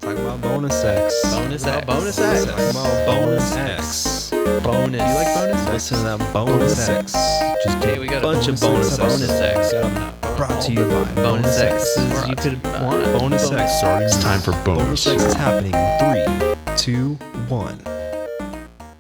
Talking about bonus X. Bonus X. Bonus X. Talking about bonus X. Bonus. You like bonus X? Listen to that bonus X. Just Hey, we got a bunch of bonus X. Brought to you by Bonus X. You could want bonus X. Starting. It's time for bonus. Bonus X is happening in 3, 2, 1.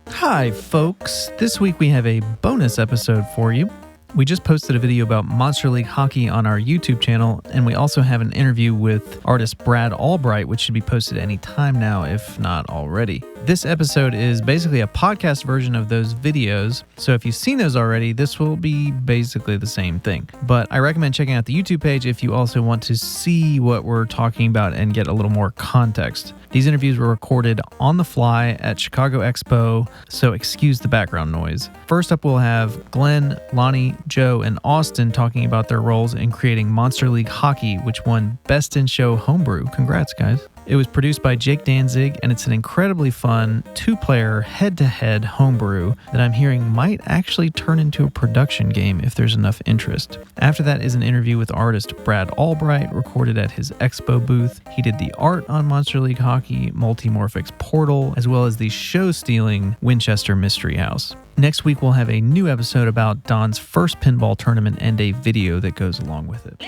Hi, folks. This week we have a bonus episode for you. We just posted a video about Monster League Hockey on our YouTube channel, and we also have an interview with artist Brad Albright, which should be posted any time now, if not already. This episode is basically a podcast version of those videos, so if you've seen those already, this will be basically the same thing. But I recommend checking out the YouTube page if you also want to see what we're talking about and get a little more context. These interviews were recorded on the fly at Chicago Expo, so excuse the background noise. First up, we'll have Glenn, Lonnie, Joe, and Austin talking about their roles in creating Monster League Hockey, which won Best in Show Homebrew. Congrats, guys. It was produced by Jake Danzig, and it's an incredibly fun two-player head-to-head homebrew that I'm hearing might actually turn into a production game if there's enough interest. After that is an interview with artist Brad Albright, recorded at his expo booth. He did the art on Monster League Hockey, Multimorphics Portal, as well as the show-stealing Winchester Mystery House. Next week, we'll have a new episode about Don's first pinball tournament and a video that goes along with it.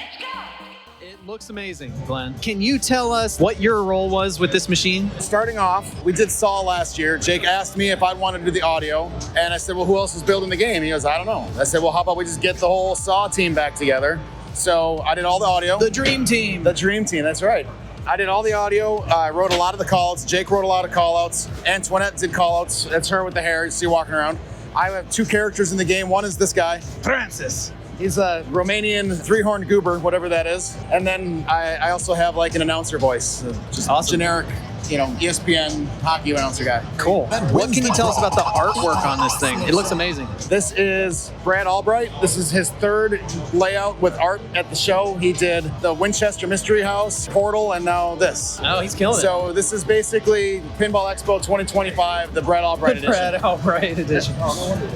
Looks amazing, Glenn. Can you tell us what your role was with this machine? Starting off, we did Saw last year. Jake asked me if I'd want to do the audio, and I said, well, who else is building the game? He goes, I don't know. I said, well, how about we just get the whole Saw team back together? So I did all the audio. The Dream Team. The Dream Team, that's right. I did all the audio. I wrote a lot of the call-outs. Jake wrote a lot of call-outs. Antoinette did call-outs. That's her with the hair you see walking around. I have two characters in the game. One is this guy, Francis. He's a Romanian three-horned goober, whatever that is. And then I also have like an announcer voice, just awesome. Generic, ESPN hockey announcer guy. Cool. What can you tell us about the artwork on this thing? It looks amazing. This is Brad Albright. This is his third layout with art at the show. He did the Winchester Mystery House, Portal, and now this. Oh, he's killing it. So this is basically Pinball Expo 2025, the Brad Albright edition. Brad Albright edition.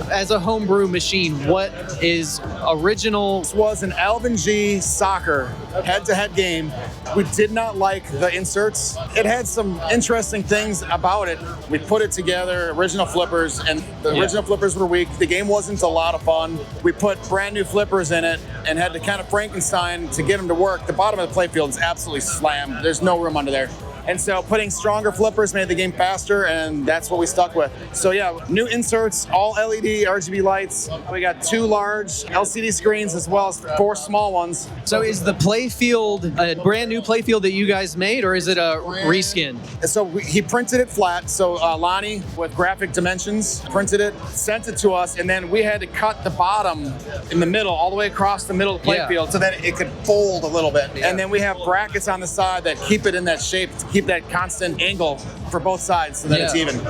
As a homebrew machine, what is original? This was an Alvin G soccer head-to-head game. We did not like the inserts. It had some interesting things about it. We put it together, original flippers, and the original flippers were weak. The game wasn't a lot of fun. We put brand new flippers in it and had to kind of Frankenstein to get them to work. The bottom of the playfield is absolutely slammed. There's no room under there. And so putting stronger flippers made the game faster, and that's what we stuck with. So yeah, new inserts, all LED RGB lights. We got 2 large LCD screens as well as 4 small ones. So is the playfield a brand new playfield that you guys made, or is it a reskin? So he printed it flat. So Lonnie with graphic dimensions printed it, sent it to us, and then we had to cut the bottom in the middle, all the way across the middle of the playfield so that it could fold a little bit. And then we have brackets on the side that keep it in that shape, keep that constant angle for both sides so that it's even.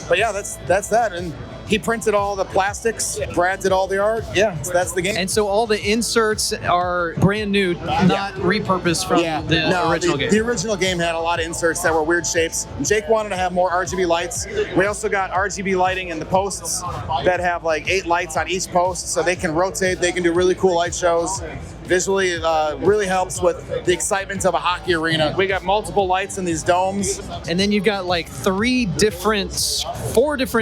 But yeah, that's that. And he printed all the plastics. Brad did all the art. Yeah, so that's the game. And so all the inserts are brand new, not repurposed from the original game. The original game had a lot of inserts that were weird shapes. Jake wanted to have more RGB lights. We also got RGB lighting in the posts that have like 8 lights on each post, so they can rotate. They can do really cool light shows. Visually, it really helps with the excitement of a hockey arena. We got multiple lights in these domes. And then you've got like 4 different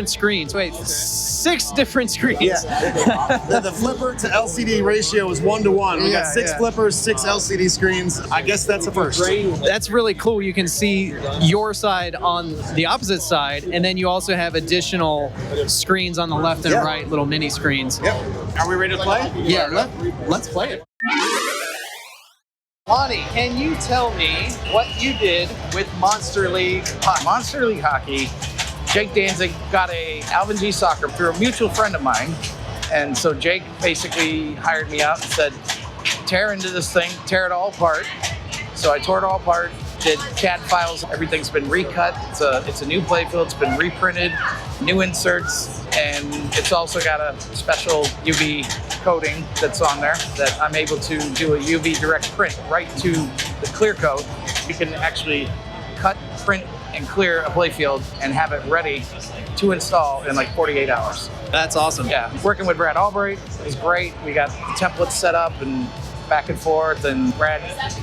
screens. Wait, 6 different screens. Yeah. the flipper to LCD ratio is 1-to-1. We got 6 flippers, 6 LCD screens. I guess that's a first. That's really cool. You can see your side on the opposite side, and then you also have additional screens on the left and right, little mini screens. Yep. Are we ready to play? Yeah, let's play it. Lonnie, can you tell me what you did with Monster League Hockey? Monster League Hockey, Jake Danzig got a Alvin G soccer through a mutual friend of mine. And so Jake basically hired me out and said, tear into this thing, tear it all apart. So I tore it all apart, did CAD files, everything's been recut. It's a new playfield, it's been reprinted, new inserts, and it's also got a special UV coating that's on there that I'm able to do a UV direct print right to the clear coat. You can actually cut, print, and clear a playfield and have it ready to install in like 48 hours. That's awesome. Yeah, working with Brad Albright is great. We got the templates set up and back and forth, and Brad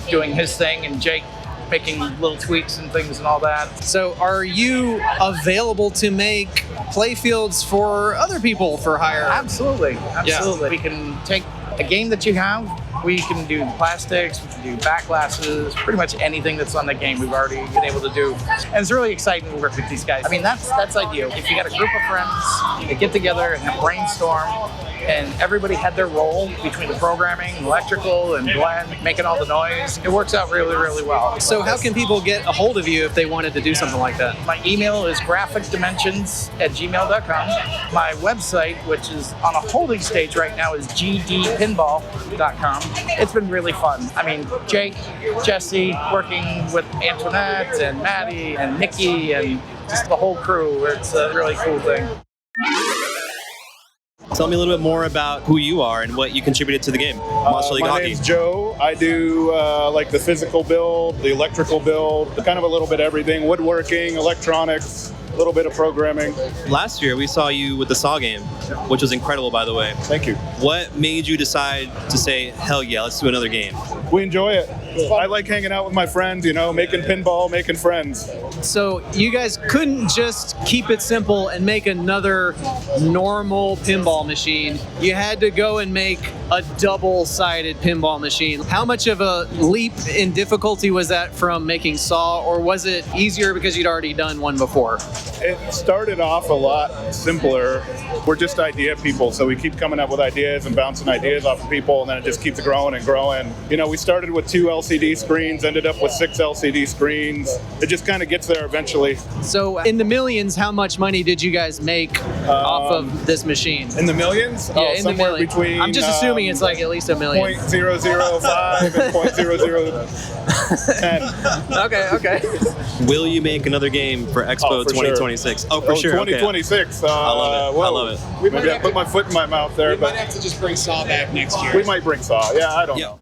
doing his thing, and Jake making little tweaks and things and all that. So are you available to make playfields for other people for hire? Absolutely. We can take a game that you have, we can do plastics, we can do back glasses, pretty much anything that's on the game we've already been able to do. And it's really exciting to work with these guys. I mean, that's ideal. If you got a group of friends that get together and brainstorm, and everybody had their role between the programming, electrical, and Glenn making all the noise, it works out really, really well. So how can people get a hold of you if they wanted to do something like that? My email is graphicdimensions@gmail.com. My website, which is on a holding stage right now, is gdpinball.com. It's been really fun. I mean, Jake, Jesse, working with Antoinette and Maddie and Nikki and just the whole crew. It's a really cool thing. Tell me a little bit more about who you are and what you contributed to the game, Monster League My Hockey. name's Joe. I do like the physical build, the electrical build, kind of a little bit of everything, woodworking, electronics, a little bit of programming. Last year, we saw you with the Saw game, which was incredible, by the way. Thank you. What made you decide to say, hell yeah, let's do another game? We enjoy it. I like hanging out with my friends, you know, making pinball, making friends. So you guys couldn't just keep it simple and make another normal pinball machine. You had to go and make a double-sided pinball machine. How much of a leap in difficulty was that from making Saw, or was it easier because you'd already done one before? It started off a lot simpler. We're just idea people, so we keep coming up with ideas and bouncing ideas off of people, and then it just keeps growing and growing. You know, we started with 2 LCD screens, ended up with 6 LCD screens. It just kind of gets there eventually. So in the millions, how much money did you guys make off of this machine? In the millions? Yeah, in the somewhere millions. between. I'm just assuming it's like at least $1 million. 0.005 and 0.0010. Okay. Will you make another game for Expo Oh, for 2026? Oh, for sure. Okay. 2026. I love it. I love it. Maybe I put my foot in my mouth there, We but might have to just bring Saw back next year. we might bring Saw. Yeah, I don't Yeah. know.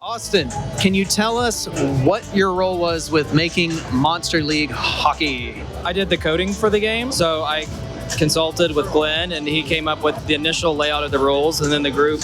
Austin, can you tell us what your role was with making Monster League Hockey? I did the coding for the game, so I consulted with Glenn and he came up with the initial layout of the rules, and then the group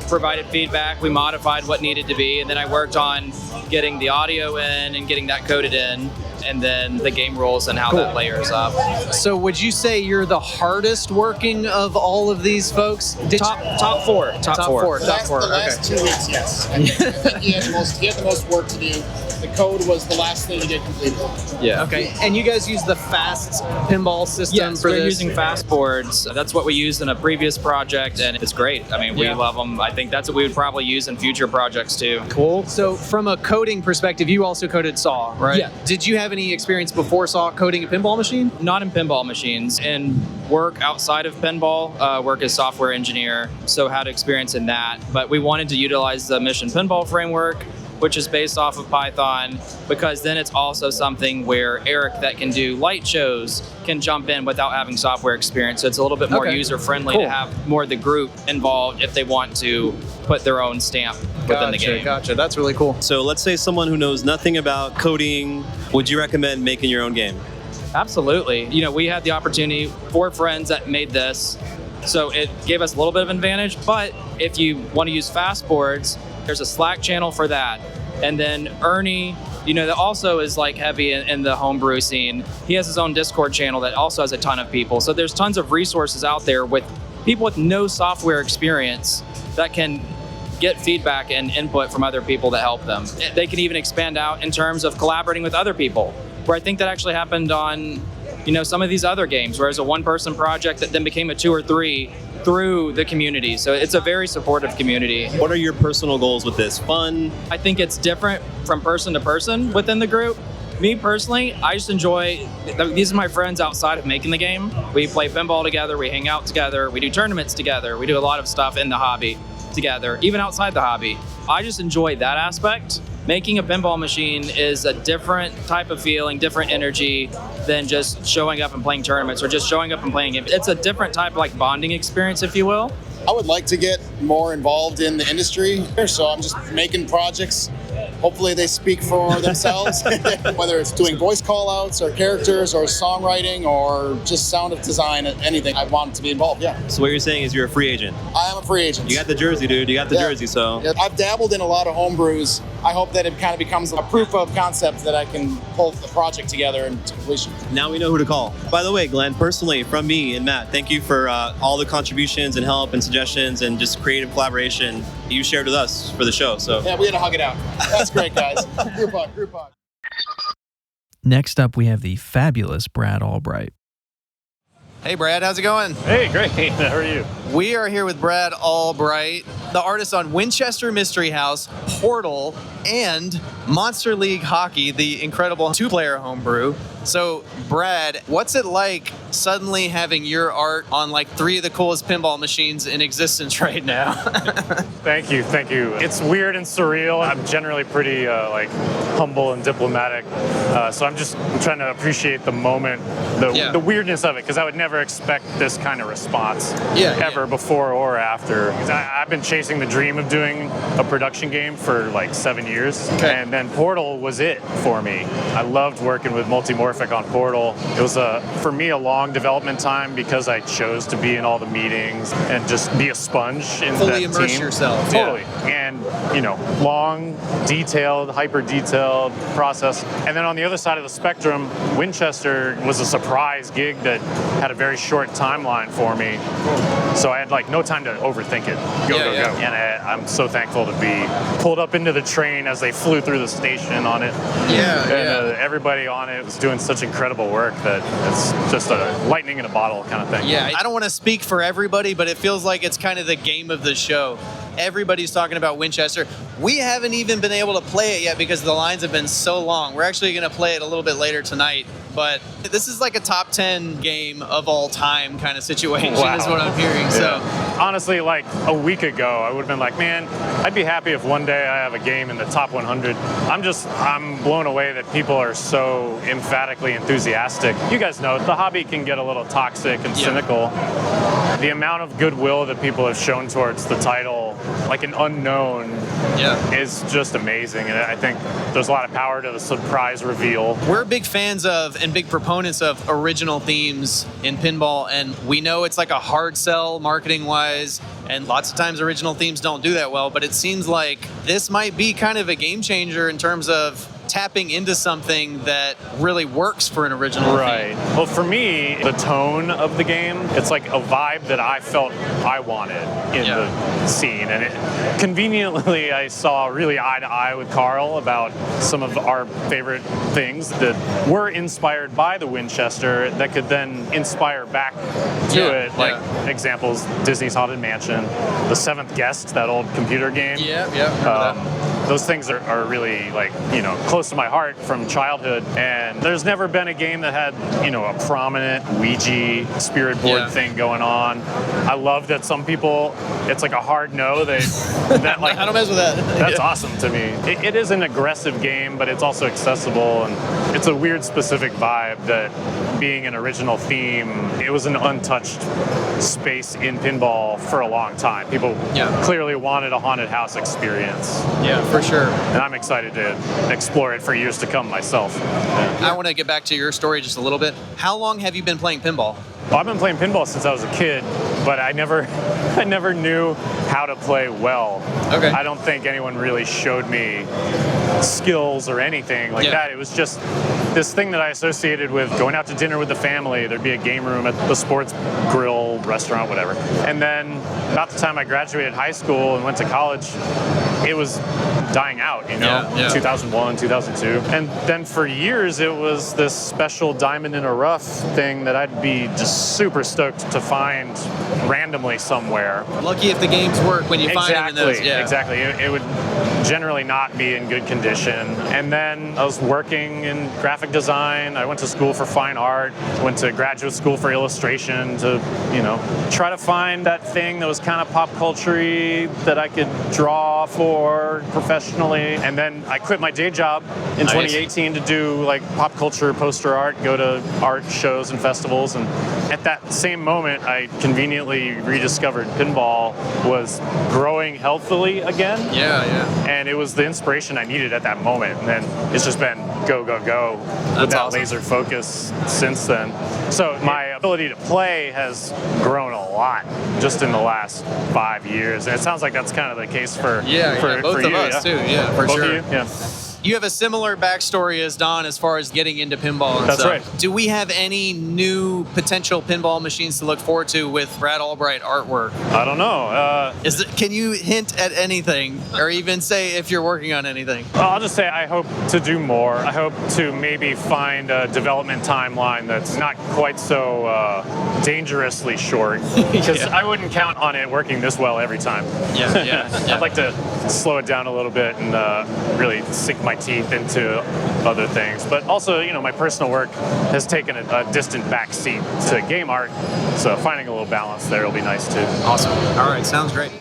provided feedback. We modified what needed to be, and then I worked on getting the audio in and getting that coded in, and then the game rules and how that layers up. So would you say you're the hardest working of all of these folks? Top four. Top four. The last 2 weeks, yes. I think he had the most work to do. The code was the last thing to get completed. Yeah. Okay, and you guys use the fast pinball system Yes, for we're this? using fast boards. That's what we used in a previous project, and it's great. I mean, we love them. I think that's what we would probably use in future projects too. Cool. So from a coding perspective, you also coded Saw, right? Yeah. Did you have any experience before Saw coding a pinball machine? Not in pinball machines. In work outside of pinball, work as software engineer, so had experience in that. But we wanted to utilize the Mission Pinball framework, which is based off of Python, because then it's also something where Eric that can do light shows can jump in without having software experience. So it's a little bit more Okay. user-friendly Cool. to have more of the group involved if they want to put their own stamp within the game. Gotcha. That's really cool. So let's say someone who knows nothing about coding, would you recommend making your own game? Absolutely. You know, we had the opportunity, 4 friends that made this, so it gave us a little bit of advantage. But if you want to use fast boards, there's a Slack channel for that. And then Ernie, you know, that also is like heavy in the homebrew scene. He has his own Discord channel that also has a ton of people. So there's tons of resources out there with people with no software experience that can get feedback and input from other people that help them. They can even expand out in terms of collaborating with other people, where I think that actually happened on, you know, some of these other games, where it's a 1-person project that then became a 2 or 3 through the community. So it's a very supportive community. What are your personal goals with this? Fun? I think it's different from person to person within the group. Me personally, I just enjoy, these are my friends outside of making the game. We play pinball together, we hang out together, we do tournaments together, we do a lot of stuff in the hobby together, even outside the hobby. I just enjoy that aspect. Making a pinball machine is a different type of feeling, different energy than just showing up and playing tournaments or just showing up and playing games. It's a different type of like bonding experience, if you will. I would like to get more involved in the industry, so I'm just making projects. Hopefully they speak for themselves, whether it's doing voice call-outs or characters or songwriting or just sound of design, anything. I want to be involved, yeah. So what you're saying is you're a free agent. I am a free agent. You got the jersey, dude. You got the Yeah. jersey, so. Yeah, I've dabbled in a lot of homebrews. I hope that it kind of becomes a proof of concept that I can pull the project together and to completion. Now we know who to call. By the way, Glenn, personally, from me and Matt, thank you for all the contributions and help and suggestions and just creative collaboration you shared with us for the show. So Yeah, we had to hug it out. That's great, guys. Group hug. Next up, we have the fabulous Brad Albright. Hey, Brad, how's it going? Hey, great. How are you? We are here with Brad Albright, the artist on Winchester Mystery House, Portal, and Monster League Hockey, the incredible two-player homebrew. So, Brad, what's it like suddenly having your art on like 3 of the coolest pinball machines in existence right now? Thank you. It's weird and surreal. I'm generally pretty humble and diplomatic, so I'm trying to appreciate the moment, the weirdness of it, because I would never expect this kind of response ever before or after. 'Cause I've been chasing the dream of doing a production game for like 7 years, and then Portal was it for me. I loved working with Multimorphic on Portal. It was for me a long development time because I chose to be in all the meetings and just be a sponge in Fully that immerse team. yourself. Totally. And long, detailed, hyper detailed process. And then on the other side of the spectrum, Winchester was a surprise gig that had a very short timeline for me. So I had no time to overthink it. Go. And I'm so thankful to be pulled up into the train as they flew through the station on it. Everybody on it was doing such incredible work that it's just a lightning in a bottle kind of thing. Yeah, I don't want to speak for everybody, but it feels like it's kind of the game of the show. Everybody's talking about Winchester. We haven't even been able to play it yet because the lines have been so long. We're actually going to play it a little bit later tonight, but this is like a top 10 game of all time kind of situation is what I'm hearing. Yeah. So honestly, like a week ago, I would have been like, man, I'd be happy if one day I have a game in the top 100. I'm blown away that people are so emphatically enthusiastic. You guys know, the hobby can get a little toxic and cynical. The amount of goodwill that people have shown towards the title, like an unknown, is just amazing. And I think there's a lot of power to the surprise reveal. we're big fans of and big proponents of original themes in pinball, and we know it's like a hard sell marketing-wise, and lots of times original themes don't do that well, but it seems like this might be kind of a game changer in terms of tapping into something that really works for an original theme. Well, for me, the tone of the game, it's like a vibe that I felt I wanted in the scene. And conveniently, I saw really eye to eye with Carl about some of our favorite things that were inspired by the Winchester that could then inspire back to it. Like examples, Disney's Haunted Mansion, The Seventh Guest, that old computer game. Those things are really close to my heart from childhood, and there's never been a game that had a prominent Ouija spirit board thing going on. I love that some people, it's like a hard no. That I don't mess with that. That's awesome to me. It is an aggressive game, but it's also accessible, and it's a weird specific vibe that being an original theme, it was an untouched space in pinball for a long time. People clearly wanted a haunted house experience. Yeah, for sure. And I'm excited to explore it for years to come myself. I want to get back to your story just a little bit. How long have you been playing pinball? Well, I've been playing pinball since I was a kid, but I never knew how to play well. Okay. I don't think anyone really showed me skills or anything like that. It was just this thing that I associated with going out to dinner with the family. There'd be a game room at the sports grill, restaurant, whatever. And then about the time I graduated high school and went to college, it was dying out, 2001, 2002. And then for years, it was this special diamond in a rough thing that I'd be just super stoked to find randomly somewhere. Lucky if the games work when you find them in those. Exactly. It would generally not be in good condition. And then I was working in graphic design. I went to school for fine art, went to graduate school for illustration to, try to find that thing that was kind of pop culture-y that I could draw for professionally. And then I quit my day job in 2018 to do pop culture poster art, go to art shows and festivals. And at that same moment, I conveniently rediscovered pinball was growing healthily again. and it was the inspiration I needed at that moment. And then it's just been go, go, go with that awesome. laser focus since then. So my ability to play has grown a lot just in the last 5 years, and it sounds like that's kind of the case for both of you, us too. Yeah, for Both sure. of you? Yeah. You have a similar backstory as Don as far as getting into pinball and That's stuff. right. Do we have any new potential pinball machines to look forward to with Brad Albright artwork? I don't know. Can you hint at anything or even say if you're working on anything? Well, I'll just say I hope to do more. I hope to maybe find a development timeline that's not quite so dangerously short, because I wouldn't count on it working this well every time. Yeah. I'd like to slow it down a little bit and really sink my teeth into other things. But also, my personal work has taken a distant back seat to game art, so finding a little balance there will be nice too. Awesome. All right, sounds great.